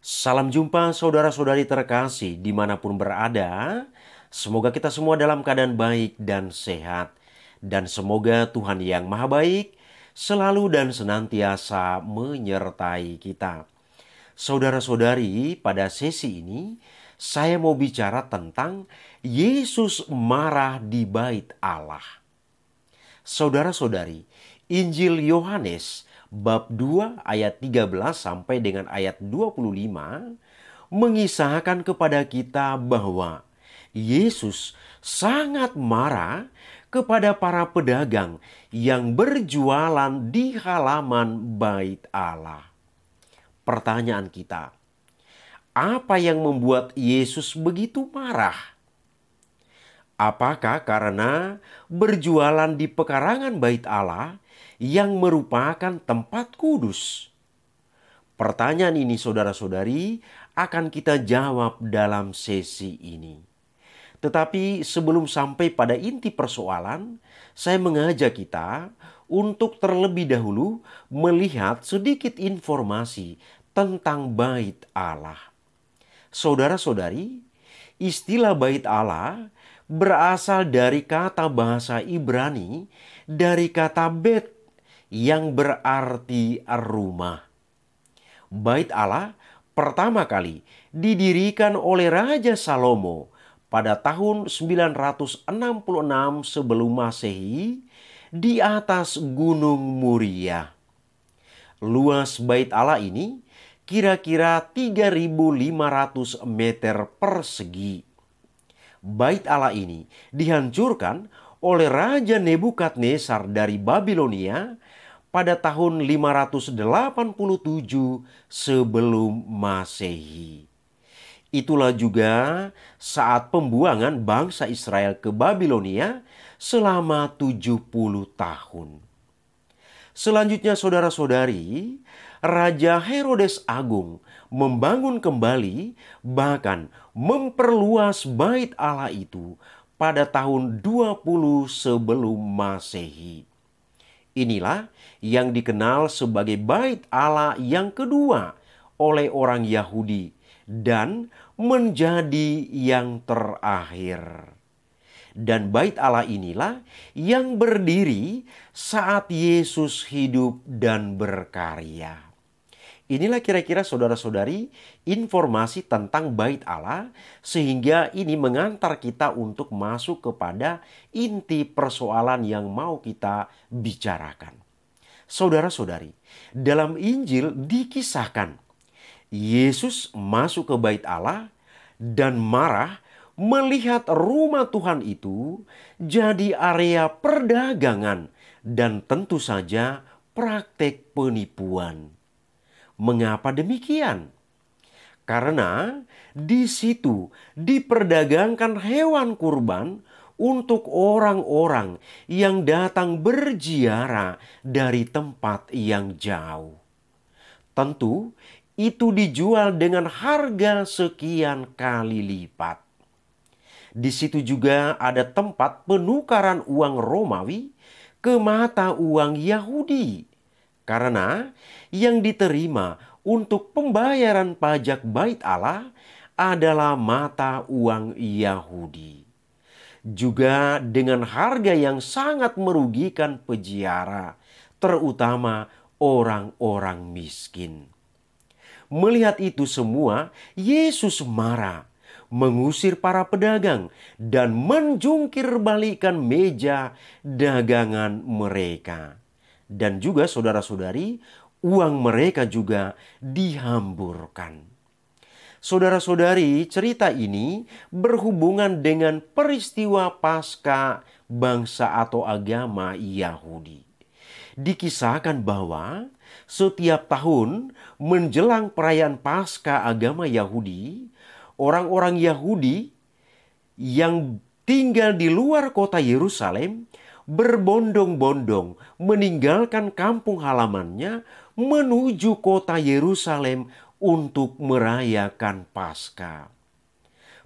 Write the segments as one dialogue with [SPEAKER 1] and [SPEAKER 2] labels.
[SPEAKER 1] Salam jumpa saudara-saudari terkasih dimanapun berada. Semoga kita semua dalam keadaan baik dan sehat. Dan semoga Tuhan yang Maha Baik selalu dan senantiasa menyertai kita. Saudara-saudari, pada sesi ini saya mau bicara tentang Yesus marah di bait Allah. Saudara-saudari, Injil Yohanes bab 2 ayat 13 sampai dengan ayat 25 mengisahkan kepada kita bahwa Yesus sangat marah kepada para pedagang yang berjualan di halaman bait Allah. Pertanyaan kita, apa yang membuat Yesus begitu marah? Apakah karena berjualan di pekarangan bait Allah yang merupakan tempat kudus? Pertanyaan ini saudara-saudari akan kita jawab dalam sesi ini. Tetapi sebelum sampai pada inti persoalan, saya mengajak kita untuk terlebih dahulu melihat sedikit informasi tentang bait Allah. Saudara-saudari, istilah bait Allah berasal dari kata bahasa Ibrani dari kata bet yang berarti rumah. Bait Allah pertama kali didirikan oleh Raja Salomo pada tahun 966 sebelum Masehi di atas Gunung Muria. Luas bait Allah ini kira-kira 3.500 meter persegi. Bait Allah ini dihancurkan oleh Raja Nebukadnezar dari Babilonia pada tahun 587 sebelum Masehi. Itulah juga saat pembuangan bangsa Israel ke Babilonia selama 70 tahun. Selanjutnya saudara-saudari, Raja Herodes Agung membangun kembali bahkan memperluas bait Allah itu pada tahun 20 sebelum Masehi. Inilah yang dikenal sebagai bait Allah yang kedua oleh orang Yahudi dan menjadi yang terakhir. Dan bait Allah inilah yang berdiri saat Yesus hidup dan berkarya. Inilah kira-kira saudara-saudari informasi tentang bait Allah, sehingga ini mengantar kita untuk masuk kepada inti persoalan yang mau kita bicarakan. Saudara-saudari, dalam Injil dikisahkan Yesus masuk ke bait Allah dan marah melihat rumah Tuhan itu jadi area perdagangan dan tentu saja praktek penipuan. Mengapa demikian? Karena di situ diperdagangkan hewan kurban untuk orang-orang yang datang berziarah dari tempat yang jauh. Tentu itu dijual dengan harga sekian kali lipat. Di situ juga ada tempat penukaran uang Romawi ke mata uang Yahudi. Karena yang diterima untuk pembayaran pajak bait Allah adalah mata uang Yahudi. Juga dengan harga yang sangat merugikan peziarah, terutama orang-orang miskin. Melihat itu semua, Yesus marah, mengusir para pedagang dan menjungkir balikan meja dagangan mereka. Dan juga saudara-saudari, uang mereka juga dihamburkan. Saudara-saudari, cerita ini berhubungan dengan peristiwa Paskah bangsa atau agama Yahudi. Dikisahkan bahwa setiap tahun menjelang perayaan Paskah agama Yahudi, orang-orang Yahudi yang tinggal di luar kota Yerusalem berbondong-bondong meninggalkan kampung halamannya menuju kota Yerusalem untuk merayakan Paskah.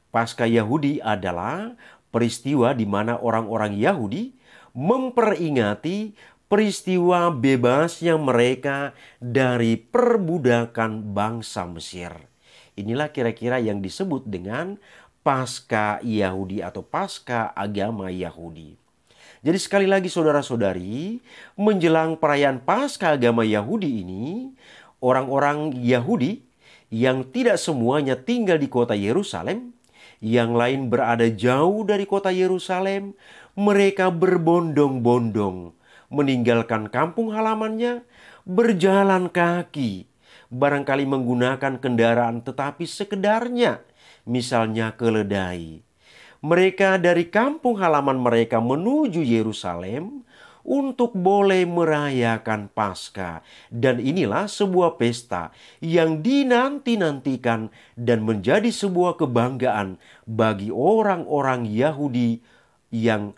[SPEAKER 1] Paskah Yahudi adalah peristiwa di mana orang-orang Yahudi memperingati peristiwa bebasnya mereka dari perbudakan bangsa Mesir, Inilah kira-kira yang disebut dengan Paskah Yahudi atau Paskah agama Yahudi. Jadi sekali lagi saudara-saudari, menjelang perayaan Paskah agama Yahudi ini, orang-orang Yahudi yang tidak semuanya tinggal di kota Yerusalem, yang lain berada jauh dari kota Yerusalem, mereka berbondong-bondong meninggalkan kampung halamannya, berjalan kaki, barangkali menggunakan kendaraan tetapi sekedarnya, misalnya keledai. Mereka dari kampung halaman mereka menuju Yerusalem untuk boleh merayakan Paskah. Dan inilah sebuah pesta yang dinanti-nantikan dan menjadi sebuah kebanggaan bagi orang-orang Yahudi yang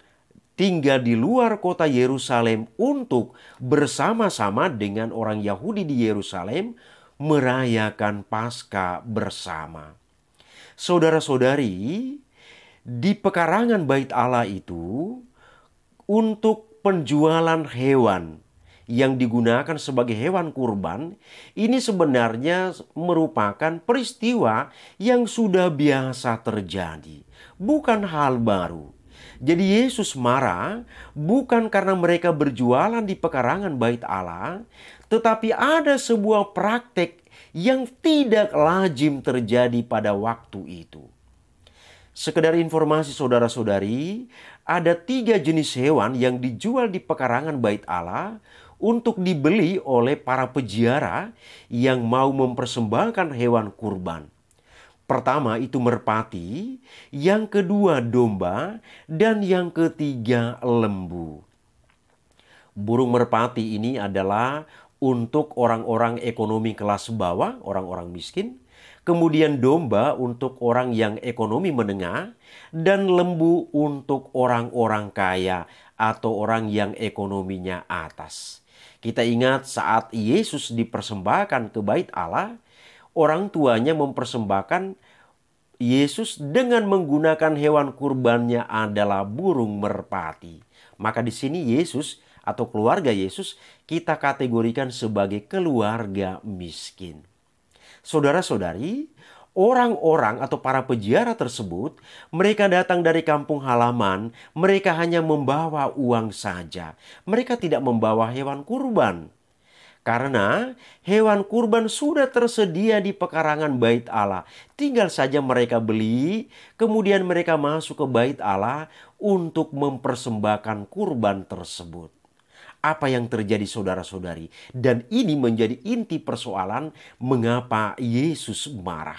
[SPEAKER 1] tinggal di luar kota Yerusalem untuk bersama-sama dengan orang Yahudi di Yerusalem merayakan Paskah bersama. Saudara-saudari, di pekarangan Bait Allah itu untuk penjualan hewan yang digunakan sebagai hewan kurban, ini sebenarnya merupakan peristiwa yang sudah biasa terjadi, bukan hal baru. Jadi Yesus marah bukan karena mereka berjualan di pekarangan Bait Allah, tetapi ada sebuah praktek yang tidak lazim terjadi pada waktu itu. Sekedar informasi saudara-saudari, ada 3 jenis hewan yang dijual di pekarangan Bait Allah untuk dibeli oleh para peziarah yang mau mempersembahkan hewan kurban. Pertama itu merpati, yang kedua domba, dan yang ketiga lembu. Burung merpati ini adalah untuk orang-orang ekonomi kelas bawah, orang-orang miskin. Kemudian domba untuk orang yang ekonomi menengah, dan lembu untuk orang-orang kaya atau orang yang ekonominya atas. Kita ingat saat Yesus dipersembahkan ke Bait Allah, orang tuanya mempersembahkan Yesus dengan menggunakan hewan kurbannya adalah burung merpati. Maka di sini Yesus atau keluarga Yesus kita kategorikan sebagai keluarga miskin. Saudara-saudari, orang-orang atau para peziarah tersebut, mereka datang dari kampung halaman, mereka hanya membawa uang saja. Mereka tidak membawa hewan kurban. Karena hewan kurban sudah tersedia di pekarangan Bait Allah. Tinggal saja mereka beli, kemudian mereka masuk ke Bait Allah untuk mempersembahkan kurban tersebut. Apa yang terjadi saudara-saudari? Dan ini menjadi inti persoalan mengapa Yesus marah.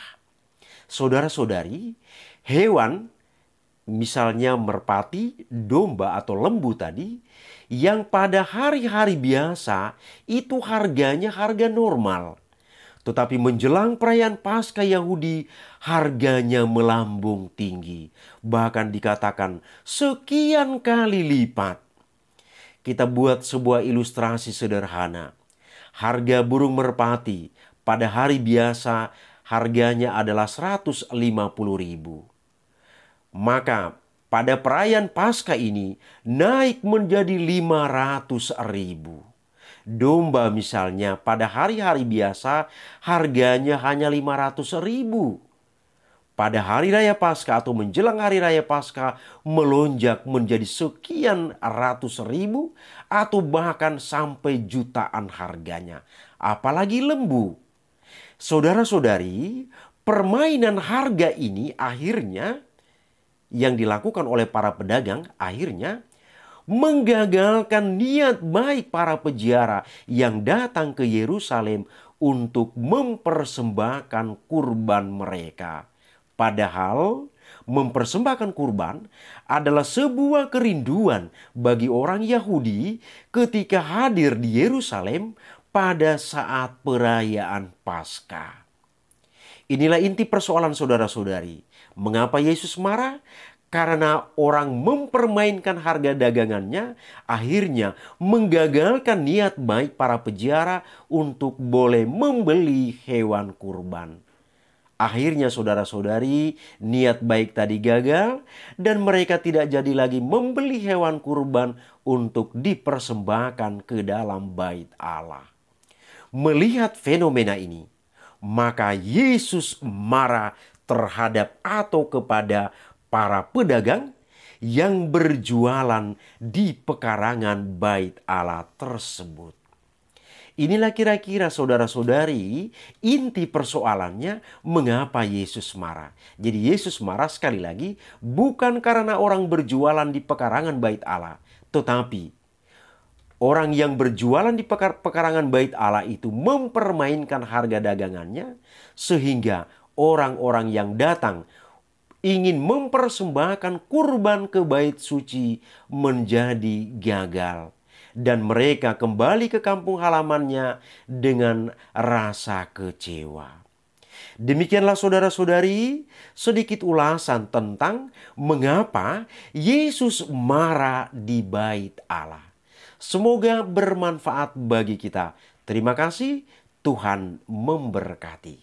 [SPEAKER 1] Saudara-saudari, hewan misalnya merpati, domba atau lembu tadi, yang pada hari-hari biasa itu harganya harga normal. Tetapi menjelang perayaan Paskah Yahudi, harganya melambung tinggi. Bahkan dikatakan sekian kali lipat. Kita buat sebuah ilustrasi sederhana. Harga burung merpati pada hari biasa harganya adalah 150.000. Maka pada perayaan Paskah ini naik menjadi 500.000. Domba misalnya pada hari-hari biasa harganya hanya 500.000. Pada hari raya Paskah atau menjelang hari raya Paskah melonjak menjadi sekian ratus ribu atau bahkan sampai jutaan harganya. Apalagi lembu. Saudara-saudari, permainan harga ini akhirnya yang dilakukan oleh para pedagang akhirnya menggagalkan niat baik para peziarah yang datang ke Yerusalem untuk mempersembahkan kurban mereka. Padahal mempersembahkan kurban adalah sebuah kerinduan bagi orang Yahudi ketika hadir di Yerusalem pada saat perayaan Paskah. Inilah inti persoalan saudara-saudari. Mengapa Yesus marah? Karena orang mempermainkan harga dagangannya, akhirnya menggagalkan niat baik para peziarah untuk boleh membeli hewan kurban. Akhirnya saudara-saudari, niat baik tadi gagal dan mereka tidak jadi lagi membeli hewan kurban untuk dipersembahkan ke dalam Bait Allah. Melihat fenomena ini, Maka Yesus marah terhadap atau kepada para pedagang yang berjualan di pekarangan bait Allah tersebut. Inilah kira-kira saudara-saudari inti persoalannya mengapa Yesus marah. Jadi Yesus marah sekali lagi bukan karena orang berjualan di pekarangan bait Allah. Tetapi orang yang berjualan di pekarangan bait Allah itu mempermainkan harga dagangannya. Sehingga orang-orang yang datang ingin mempersembahkan kurban ke bait suci menjadi gagal. Dan mereka kembali ke kampung halamannya dengan rasa kecewa. Demikianlah saudara-saudari, sedikit ulasan tentang mengapa Yesus marah di bait Allah. Semoga bermanfaat bagi kita. Terima kasih, Tuhan memberkati.